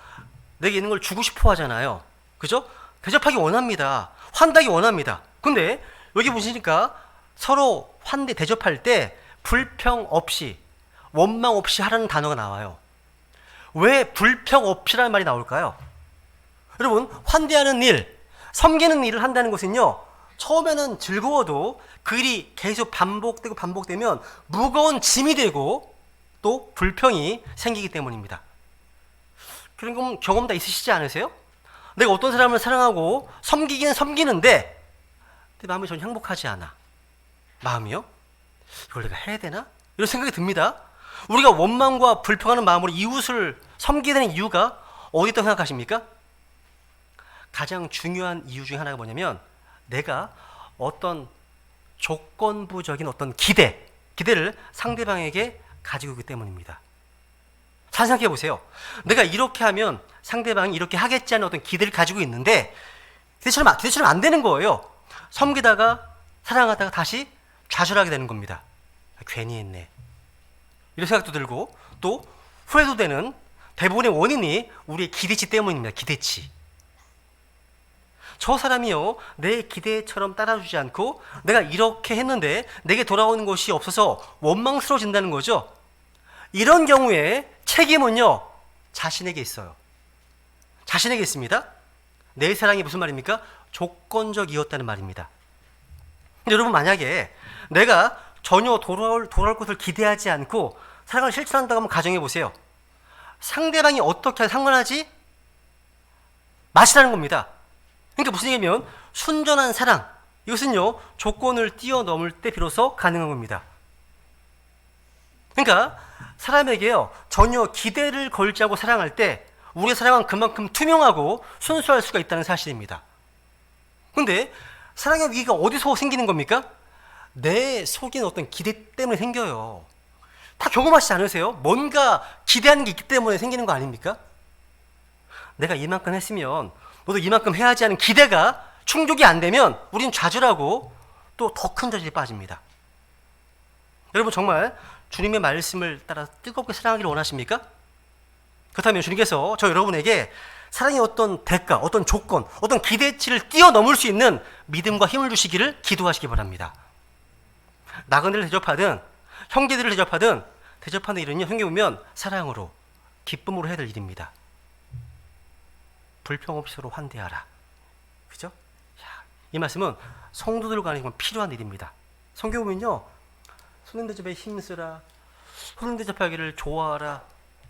내게 있는 걸 주고 싶어 하잖아요. 그죠? 대접하기 원합니다. 환대하기 원합니다. 근데 여기 보시니까 서로 환대, 대접할 때 불평 없이, 원망 없이 하라는 단어가 나와요. 왜 불평 없이라는 말이 나올까요? 여러분, 환대하는 일, 섬기는 일을 한다는 것은요, 처음에는 즐거워도 그 일이 계속 반복되면 무거운 짐이 되고 또 불평이 생기기 때문입니다. 그런 경험 다 있으시지 않으세요? 내가 어떤 사람을 사랑하고 섬기기는 섬기는데 내 마음이 전혀 행복하지 않아. 마음이요? 이걸 내가 해야 되나? 이런 생각이 듭니다. 우리가 원망과 불평하는 마음으로 이웃을 섬기게 되는 이유가 어디 있다고 생각하십니까? 가장 중요한 이유 중에 하나가 뭐냐면 내가 어떤 조건부적인 어떤 기대를 상대방에게 가지고 있기 때문입니다. 잘 생각해 보세요. 내가 이렇게 하면 상대방이 이렇게 하겠지 하는 어떤 기대를 가지고 있는데 기대처럼 안 되는 거예요. 섬기다가 사랑하다가 다시 좌절하게 되는 겁니다. 괜히 했네. 이런 생각도 들고 또 후회도 되는 대부분의 원인이 우리의 기대치 때문입니다. 기대치. 저 사람이요, 내 기대처럼 따라주지 않고 내가 이렇게 했는데 내게 돌아오는 것이 없어서 원망스러워진다는 거죠. 이런 경우에 책임은요, 자신에게 있어요. 자신에게 있습니다. 내 사랑이 무슨 말입니까? 조건적이었다는 말입니다. 근데 여러분, 만약에 내가 전혀 돌아올 것을 기대하지 않고 사랑을 실천한다고 한번 가정해 보세요. 상대방이 어떻게 하든 상관하지 마시라는 겁니다. 그러니까 무슨 얘기냐면 순전한 사랑, 이것은요, 조건을 뛰어넘을 때 비로소 가능한 겁니다. 그러니까 사람에게요, 전혀 기대를 걸지 않고 사랑할 때 우리의 사랑은 그만큼 투명하고 순수할 수가 있다는 사실입니다. 근데 사랑의 위기가 어디서 생기는 겁니까? 내 속에 어떤 기대 때문에 생겨요. 다 경험하시지 않으세요? 뭔가 기대하는 게 있기 때문에 생기는 거 아닙니까? 내가 이만큼 했으면 너도 이만큼 해야지 하는 기대가 충족이 안 되면 우리는 좌절하고 또 더 큰 저질에 빠집니다. 여러분, 정말 주님의 말씀을 따라 뜨겁게 사랑하기를 원하십니까? 그렇다면 주님께서 저 여러분에게 사랑의 어떤 대가, 어떤 조건, 어떤 기대치를 뛰어넘을 수 있는 믿음과 힘을 주시기를 기도하시기 바랍니다. 나그네를 대접하든 형제들을 대접하는 일은요, 성경에 보면 사랑으로, 기쁨으로 해야 될 일입니다. 불평 없이 서로 환대하라. 그죠? 이 말씀은 성도들 간에 필요한 일입니다. 성경 보면요, 손님 대접에 힘쓰라, 손님 대접하기를 좋아하라,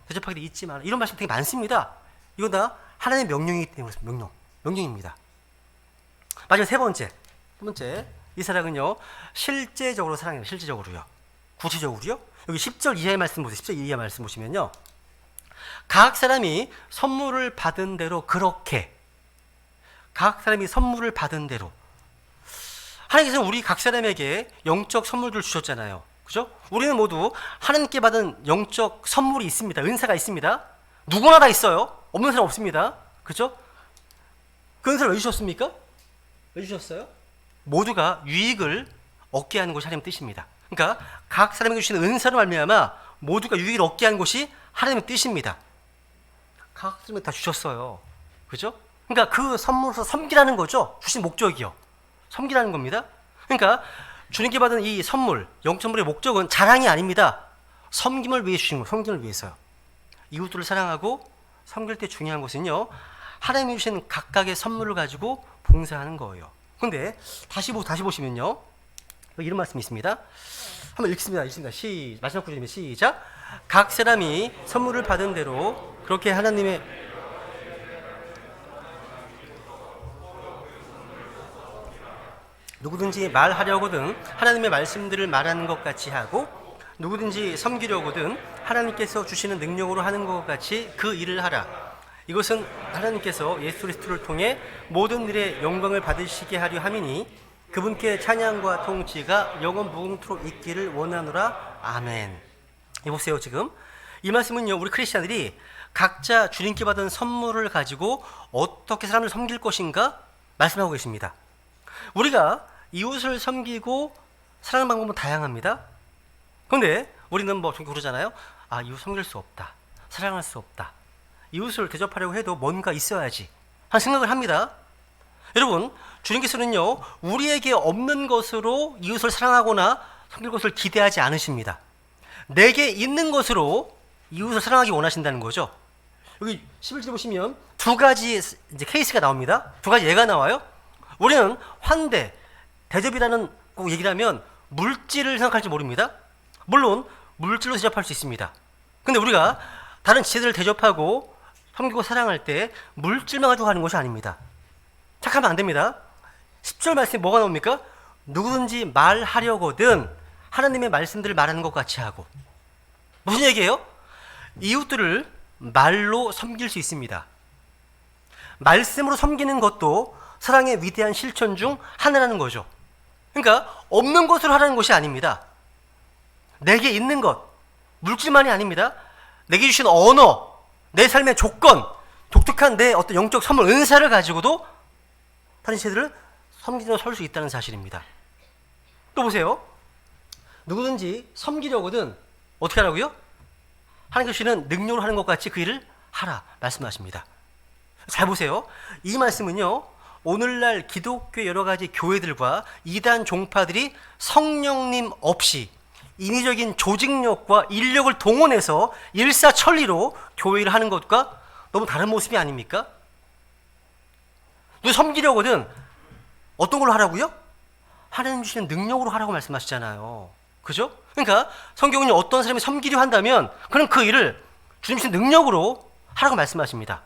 대접하기를 잊지 마라, 이런 말씀 되게 많습니다. 이거 다 하나님의 명령이기 때문에 명령입니다. 마지막 세 번째, 이 사랑은요, 실제적으로 사랑해요. 실제적으로요. 구체적으로요. 여기 10절 이하의 말씀 보세요. 10절 이하의 말씀 보시면요, 각 사람이 선물을 받은 대로 그렇게, 각 사람이 선물을 받은 대로. 하나님께서는 우리 각 사람에게 영적 선물을 주셨잖아요. 그죠? 우리는 모두 하나님께 받은 영적 선물이 있습니다. 은사가 있습니다. 누구나 다 있어요. 없는 사람 없습니다. 그죠? 그 은사를 왜 주셨습니까? 왜 주셨어요? 모두가 유익을 얻게 하는 것이 하나님의 뜻입니다. 그러니까 각 사람에게 주시는 은사로 말미암아 모두가 유익을 얻게 하는 것이 하나님의 뜻입니다. 각 사람에게 다 주셨어요. 그죠? 그러니까 그 선물로서 섬기라는 거죠. 주신 목적이요. 섬기라는 겁니다. 그러니까 주님께 받은 이 선물, 영선물의 목적은 자랑이 아닙니다. 섬김을 위해 주신 거, 섬김을 위해서요. 이웃들을 사랑하고 섬길 때 중요한 것은요, 하나님이 주신 각각의 선물을 가지고 봉사하는 거예요. 그런데 다시 보시면요, 이런 말씀이 있습니다. 한번 읽습니다. 마지막 구절입니다. 시작. 각 사람이 선물을 받은 대로 그렇게 하나님의 누구든지 말하려거든 하나님의 말씀들을 말하는 것 같이 하고 누구든지 섬기려거든 하나님께서 주시는 능력으로 하는 것 같이 그 일을 하라. 이것은 하나님께서 예수 그리스도를 통해 모든 일에 영광을 받으시게 하려 함이니 그분께 찬양과 통치가 영원 무궁토록 있기를 원하노라. 아멘. 보세요. 지금 이 말씀은요, 우리 크리스찬들이 각자 주님께 받은 선물을 가지고 어떻게 사람을 섬길 것인가 말씀하고 계십니다. 우리가 이웃을 섬기고 사랑하는 방법은 다양합니다. 그런데 우리는 그러잖아요. 이웃 섬길 수 없다, 사랑할 수 없다, 이웃을 대접하려고 해도 뭔가 있어야지 하는 생각을 합니다. 여러분, 주님께서는요, 우리에게 없는 것으로 이웃을 사랑하거나 섬길 것을 기대하지 않으십니다. 내게 있는 것으로 이웃을 사랑하기 원하신다는 거죠. 여기 11절 보시면 두 가지 이제 케이스가 나옵니다. 두 가지 예가 나와요. 우리는 환대, 대접이라는 꼭 얘기를 하면 물질을 생각할지 모릅니다. 물론 물질로 대접할 수 있습니다. 근데 우리가 다른 지체들을 대접하고 섬기고 사랑할 때 물질만 가지고 하는 것이 아닙니다. 착하면 안 됩니다. 10절 말씀에 뭐가 나옵니까? 누구든지 말하려거든 하나님의 말씀들을 말하는 것 같이 하고. 무슨 얘기예요? 이웃들을 말로 섬길 수 있습니다. 말씀으로 섬기는 것도 사랑의 위대한 실천 중 하나라는 거죠. 그러니까 없는 것으로 하라는 것이 아닙니다. 내게 있는 것, 물질만이 아닙니다. 내게 주신 언어, 내 삶의 조건, 독특한 내 어떤 영적 선물, 은사를 가지고도 다른 지체들을 섬기려 설 수 있다는 사실입니다. 또 보세요. 누구든지 섬기려거든 어떻게 하라고요? 하나님께서 주시는 능력으로 하는 것 같이 그 일을 하라 말씀하십니다. 잘 보세요. 이 말씀은요, 오늘날 기독교 여러 가지 교회들과 이단 종파들이 성령님 없이 인위적인 조직력과 인력을 동원해서 일사천리로 교회를 하는 것과 너무 다른 모습이 아닙니까? 누구 섬기려거든 어떤 걸로 하라고요? 하나님 주시는 능력으로 하라고 말씀하시잖아요. 그죠? 그러니까 성경은 어떤 사람이 섬기려 한다면 그럼 그 일을 주님 주신 능력으로 하라고 말씀하십니다.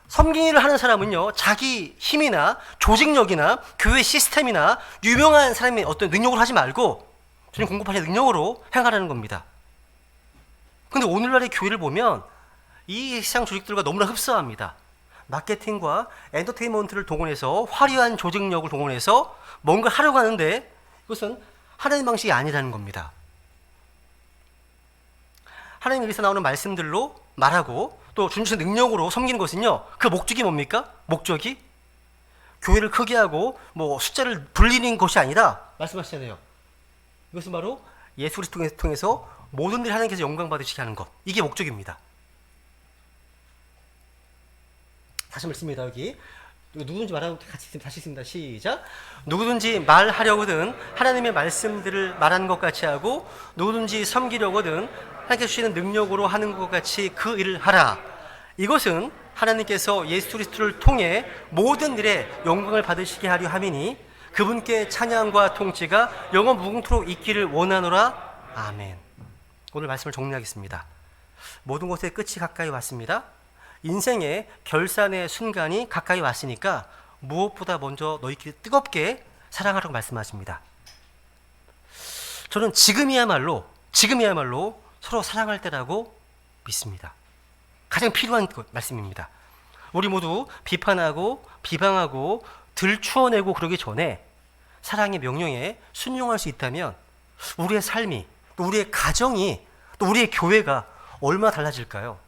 섬기는 일을 하는 사람은요, 자기 힘이나 조직력이나 교회 시스템이나 유명한 사람의 어떤 능력으로 하지 말고 주님 공급하신 능력으로 행하라는 겁니다. 근데 오늘날의 교회를 보면 이 세상 조직들과 너무나 흡사합니다. 마케팅과 엔터테인먼트를 동원해서 화려한 조직력을 동원해서 뭔가 하려고 하는데 이것은 하나님 방식이 아니라는 겁니다. 하나님 여기서 나오는 말씀들로 말하고 또 주님 주신 능력으로 섬기는 것은요, 그 목적이 뭡니까? 목적이 교회를 크게 하고 숫자를 불리는 것이 아니라 말씀하시잖아요. 이것은 바로 예수 그리스도를 통해서 모든 일을 하나님께서 영광 받으시게 하는 것, 이게 목적입니다. 다시 말씀입니다. 여기 누구든지 말하고 다시 있습니다. 시작. 누구든지 말하려거든 하나님의 말씀들을 말하는 것 같이 하고 누구든지 섬기려거든 하나님께서 주시는 능력으로 하는 것 같이 그 일을 하라. 이것은 하나님께서 예수 그리스도를 통해 모든 일에 영광을 받으시게 하려 함이니 그분께 찬양과 통치가 영원 무궁토록 있기를 원하노라. 아멘. 오늘 말씀을 정리하겠습니다. 모든 것의 끝이 가까이 왔습니다. 인생의 결산의 순간이 가까이 왔으니까 무엇보다 먼저 너희끼리 뜨겁게 사랑하라고 말씀하십니다. 저는 지금이야말로 서로 사랑할 때라고 믿습니다. 가장 필요한 말씀입니다. 우리 모두 비판하고 비방하고 들추어내고 그러기 전에 사랑의 명령에 순종할 수 있다면 우리의 삶이, 또 우리의 가정이, 또 우리의 교회가 얼마나 달라질까요?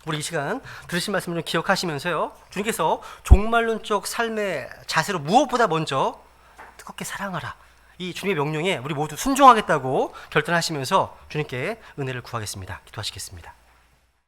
우리 이 시간 들으신 말씀을 좀 기억하시면서요, 주님께서 종말론적 삶의 자세로 무엇보다 먼저 뜨겁게 사랑하라, 이 주님의 명령에 우리 모두 순종하겠다고 결단하시면서 주님께 은혜를 구하겠습니다. 기도하시겠습니다.